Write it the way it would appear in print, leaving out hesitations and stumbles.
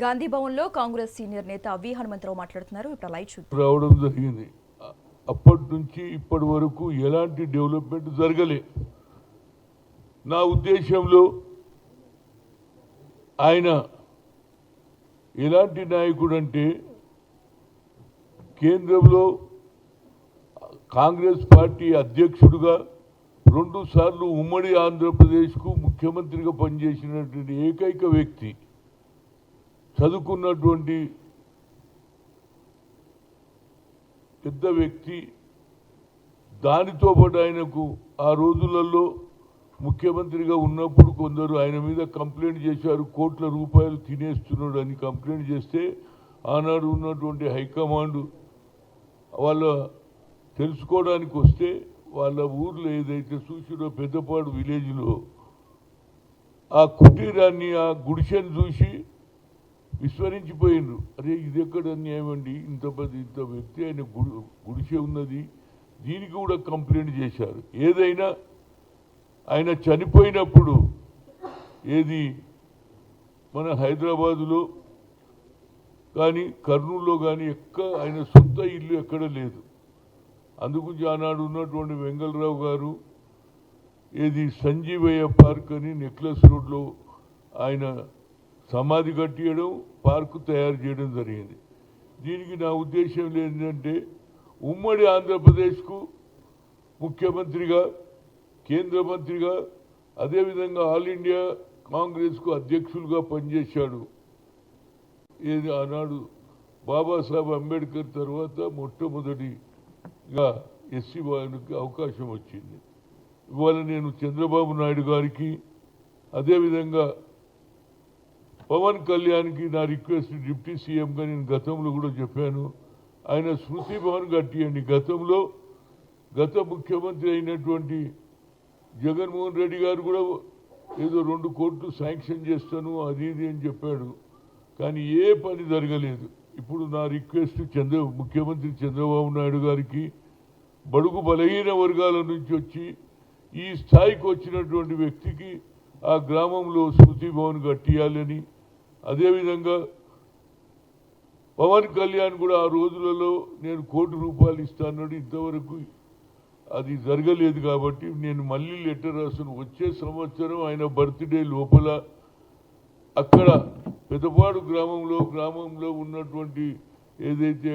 గాంధీ భవన్లో కాంగ్రెస్ సీనియర్ నేత వి హనుమంతరావు మాట్లాడుతున్నారు. ఇప్పుడు లైవ్ చూద్దాం. రావడం జరిగింది. అప్పటి నుంచి ఇప్పటి వరకు ఎలాంటి డెవలప్మెంట్ జరగలే. నా ఉద్దేశంలో ఆయన ఎలాంటి నాయకుడు అంటే కేంద్రంలో కాంగ్రెస్ పార్టీ అధ్యక్షుడిగా 2 సార్లు ఉమ్మడి ఆంధ్రప్రదేశ్కు ముఖ్యమంత్రిగా పనిచేసినటువంటి ఏకైక వ్యక్తి, చదువుకున్నటువంటి పెద్ద వ్యక్తి. దానితో పాటు ఆయనకు ఆ రోజులలో ముఖ్యమంత్రిగా ఉన్నప్పుడు కొందరు ఆయన మీద కంప్లైంట్ చేశారు, కోట్ల రూపాయలు తినేస్తున్నాడు అని కంప్లైంట్ చేస్తే ఆనాడు ఉన్నటువంటి హైకమాండ్ వాళ్ళ తెలుసుకోవడానికి వస్తే వాళ్ళ ఊర్లో ఏదైతే చూసిరో పెద్దపాడు విలేజ్లో ఆ కుటీరాన్ని, ఆ గుడిసెను చూసి విస్మరించిపోయినరు. అరే ఇది ఎక్కడ అన్యాయం అండి, ఇంత వ్యక్తి ఆయన గుడిసె ఉన్నది, దీనికి కూడా కంప్లైంట్ చేశారు. ఏదైనా ఆయన చనిపోయినప్పుడు ఏది మన హైదరాబాదులో కానీ కర్నూలులో కానీ ఆయన సొంత ఇల్లు ఎక్కడ లేదు. అందుగురించి ఆనాడు ఉన్నటువంటి వెంగళరావు గారు ఏది సంజీవయ్య పార్క్ అని నెక్లెస్ రోడ్లో ఆయన సమాధి కట్టియడం, పార్కు తయారు చేయడం జరిగింది. దీనికి నా ఉద్దేశం ఏంటంటే ఉమ్మడి ఆంధ్రప్రదేశ్కు ముఖ్యమంత్రిగా, కేంద్ర మంత్రిగా, అదేవిధంగా ఆల్ ఇండియా కాంగ్రెస్కు అధ్యక్షులుగా పనిచేశాడు. ఏది ఆనాడు బాబాసాహెబ్ అంబేద్కర్ తర్వాత మొట్టమొదటిగా ఎస్సీ వారికి అవకాశం వచ్చింది. ఇవాళ నేను చంద్రబాబు నాయుడు గారికి, అదేవిధంగా పవన్ కళ్యాణ్కి నా రిక్వెస్ట్, డిప్యూటీ సీఎంగా నేను గతంలో కూడా చెప్పాను, ఆయన స్మృతి భవన్ కట్టియండి. గత ముఖ్యమంత్రి అయినటువంటి జగన్మోహన్ రెడ్డి గారు కూడా ఏదో 2 కోట్లు శాంక్షన్ చేస్తాను అది ఇది అని చెప్పాడు, కానీ ఏ పని జరగలేదు. ఇప్పుడు నా రిక్వెస్ట్ ముఖ్యమంత్రి చంద్రబాబు నాయుడు గారికి, బడుగు బలహీన వర్గాల నుంచి వచ్చి ఈ స్థాయికి వచ్చినటువంటి వ్యక్తికి ఆ గ్రామంలో స్మృతి భవన్ కట్టియాలని, అదేవిధంగా పవన్ కళ్యాణ్ కూడా ఆ రోజులలో నేను ₹1 కోటి ఇస్తాను, ఇంతవరకు అది జరగలేదు. కాబట్టి నేను మళ్ళీ లెటర్ రాసాను, వచ్చే సంవత్సరం ఆయన బర్త్డే లోపల అక్కడ పెద్దపాడు గ్రామంలో ఉన్నటువంటి ఏదైతే